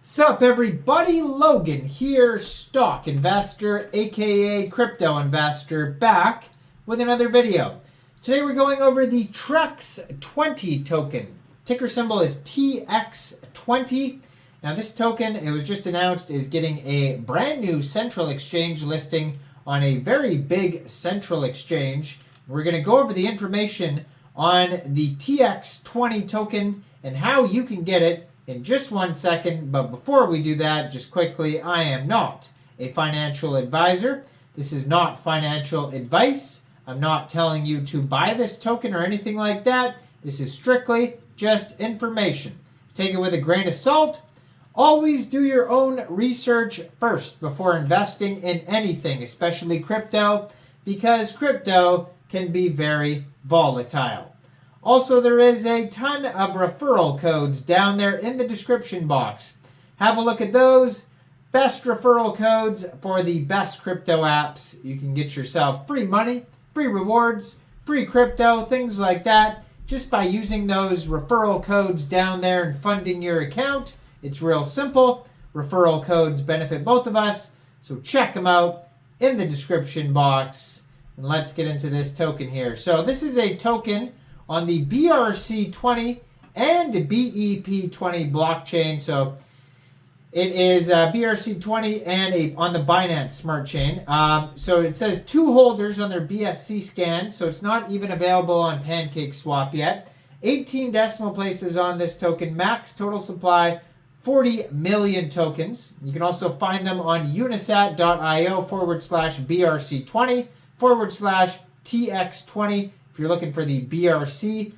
Sup everybody, Logan here, stock investor aka crypto investor, back with another video. Today we're going over the TREX20 token. Ticker symbol is TX20. Now this token, it was just announced, is getting a brand new central exchange listing on a very big central exchange. We're going to go over the information on the TX20 token and how you can get it in just 1 second. But before we do that, just quickly, I am not a financial advisor. This is not financial advice. I'm not telling you to buy this token or anything like that. This is strictly just information. Take it with a grain of salt. Always do your own research first before investing in anything, especially crypto, because crypto can be very volatile. Also, there is a ton of referral codes down there in the description box. Have a look at those. Best referral codes for the best crypto apps. You can get yourself free money, free rewards, free crypto, things like that, just by using those referral codes down there and funding your account. It's real simple. Referral codes benefit both of us, so check them out in the description box. And let's get into this token here. So this is a token on the BRC20 and BEP20 blockchain. So it is BRC20 and on the Binance Smart Chain. So it says 2 holders on their BSC scan, so it's not even available on Pancakeswap yet. 18 decimal places on this token. Max total supply 40 million tokens. You can also find them on unisat.io/BRC20/TX20 if you're looking for the BRC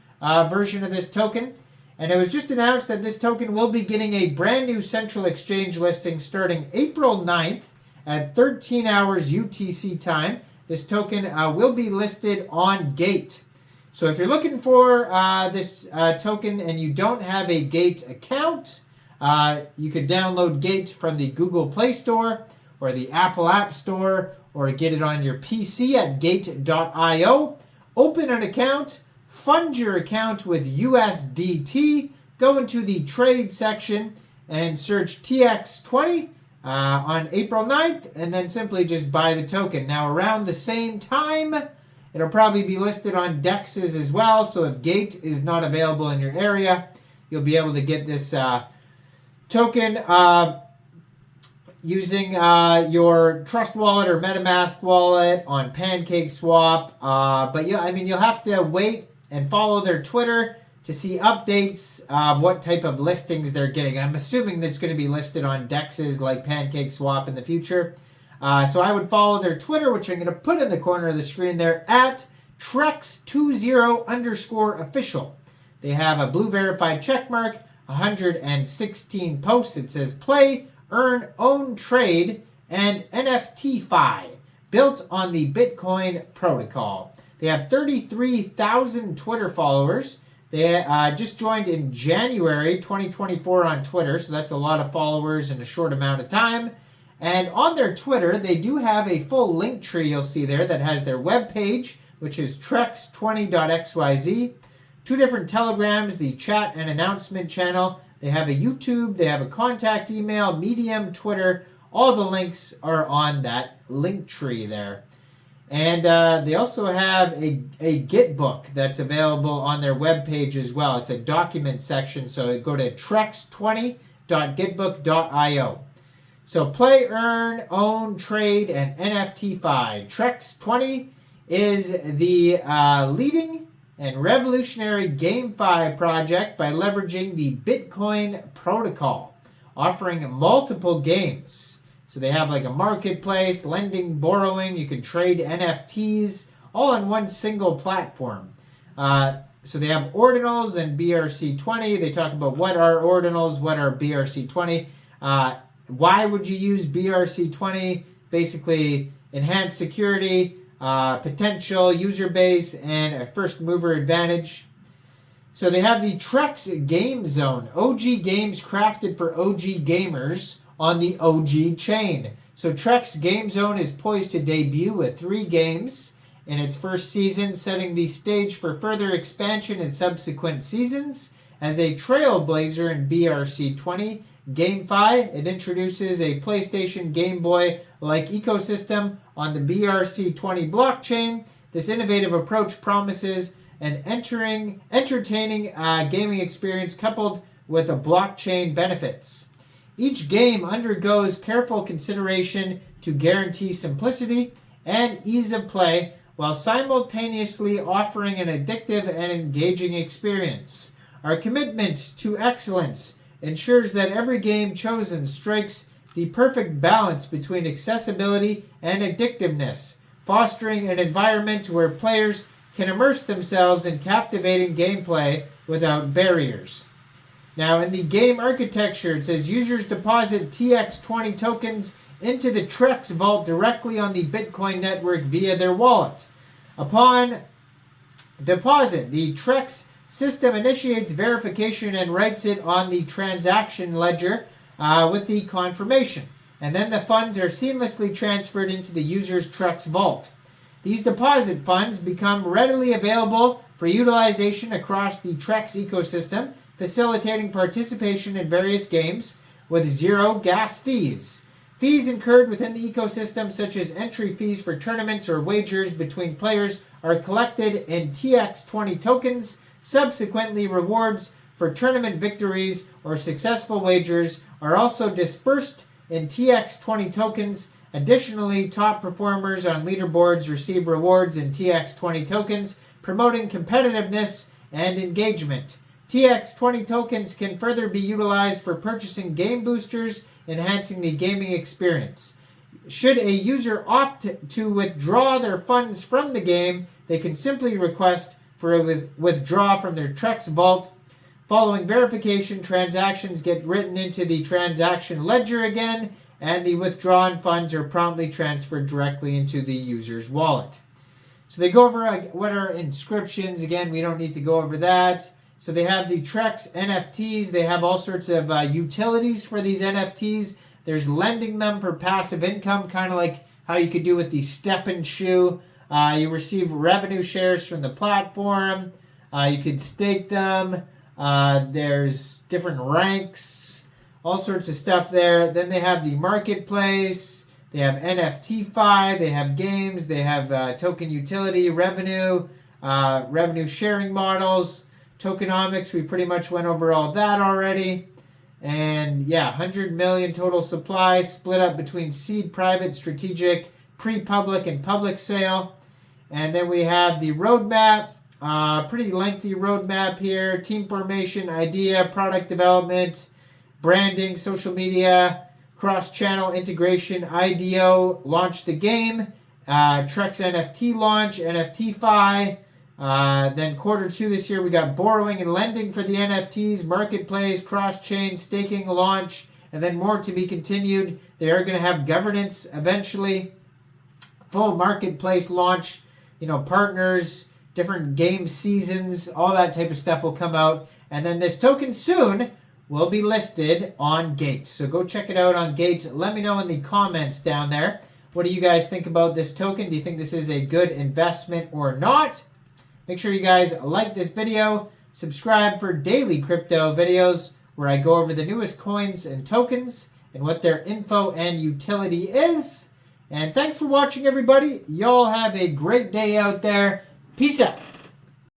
version of this token. And it was just announced that this token will be getting a brand new central exchange listing starting April 9th at 13 hours UTC time. This token will be listed on Gate. So if you're looking for this token and you don't have a Gate account, you could download Gate from the Google Play Store or the Apple App Store, or get it on your PC at gate.io. Open an account, fund your account with USDT, go into the trade section and search TX20 on April 9th, and then simply just buy the token. Now around the same time, it'll probably be listed on DEXs as well, so if Gate is not available in your area, you'll be able to get this token using your Trust Wallet or MetaMask wallet on Pancakeswap. But yeah, I mean, you'll have to wait and follow their Twitter to see updates of what type of listings they're getting. I'm assuming that's going to be listed on DEXs like Pancakeswap in the future. So I would follow their Twitter, which I'm going to put in the corner of the screen there, at TREX20_official. They have a blue verified checkmark, 116 posts. It says play, earn, own, trade, and NFT-fi, built on the Bitcoin protocol. They have 33,000 Twitter followers. They just joined in January 2024 on Twitter, so that's a lot of followers in a short amount of time. And on their Twitter, they do have a full link tree you'll see there that has their webpage, which is TREX20.xyz, 2 different Telegrams, the chat and announcement channel. They have a YouTube, they have a contact email, Medium, Twitter. All the links are on that link tree there. And they also have a Git book that's available on their webpage as well. It's a document section, so go to trex20.gitbook.io. So play, earn, own, trade, and NFT-fi. TREX20 is the leading and revolutionary GameFi project by leveraging the Bitcoin protocol, offering multiple games. So they have like a marketplace, lending, borrowing, you can trade NFTs, all on one single platform. So they have ordinals and BRC20. They talk about what are ordinals, what are BRC20. Why would you use BRC20? Basically, enhanced security, potential user base, and a first mover advantage. So they have the TREX Game Zone, OG games crafted for OG gamers on the OG chain. So TREX Game Zone is poised to debut with 3 games in its first season, setting the stage for further expansion in subsequent seasons. As a trailblazer in BRC20, GameFi. It introduces a PlayStation Game Boy-like ecosystem on the BRC20 blockchain. This innovative approach promises an entertaining gaming experience coupled with the blockchain benefits. Each game undergoes careful consideration to guarantee simplicity and ease of play while simultaneously offering an addictive and engaging experience. Our commitment to excellence ensures that every game chosen strikes the perfect balance between accessibility and addictiveness, fostering an environment where players can immerse themselves in captivating gameplay without barriers. Now, in the game architecture, it says users deposit TX20 tokens into the TREX vault directly on the Bitcoin network via their wallet. Upon deposit, the TREX system initiates verification and writes it on the transaction ledger with the confirmation. And then the funds are seamlessly transferred into the user's TREX vault. These deposit funds become readily available for utilization across the TREX ecosystem, facilitating participation in various games with zero gas fees. Fees incurred within the ecosystem, such as entry fees for tournaments or wagers between players, are collected in TX20 tokens. Subsequently, rewards for tournament victories or successful wagers are also dispersed in TX20 tokens. Additionally, top performers on leaderboards receive rewards in TX20 tokens, promoting competitiveness and engagement. TX20 tokens can further be utilized for purchasing game boosters, enhancing the gaming experience. Should a user opt to withdraw their funds from the game, they can simply request for a withdraw from their TREX vault. Following verification, transactions get written into the transaction ledger again, and the withdrawn funds are promptly transferred directly into the user's wallet. So they go over what are inscriptions. Again, we don't need to go over that. So they have the TREX NFTs. They have all sorts of utilities for these NFTs. There's lending them for passive income, kind of like how you could do with the Step and Shoe. You receive revenue shares from the platform. You could stake them. There's different ranks, all sorts of stuff there. Then they have the marketplace. They have NFTFi. They have games. They have token utility, revenue sharing models. Tokenomics, we pretty much went over all that already. And yeah, 100 million total supply split up between seed, private, strategic, pre-public, and public sale. And then we have the roadmap, pretty lengthy roadmap here. Team formation, idea, product development, branding, social media, cross-channel integration, IDO, launch the game, TREX NFT launch, NFTFi. Then Q2 this year, we got borrowing and lending for the NFTs, marketplace, cross-chain, staking, launch, and then more to be continued. They are going to have governance eventually, full marketplace launch, partners, different game seasons, all that type of stuff will come out. And then this token soon will be listed on Gates. So go check it out on Gates. Let me know in the comments down there. What do you guys think about this token? Do you think this is a good investment or not? Make sure you guys like this video, subscribe for daily crypto videos where I go over the newest coins and tokens and what their info and utility is. And thanks for watching, everybody. Y'all have a great day out there. Peace out.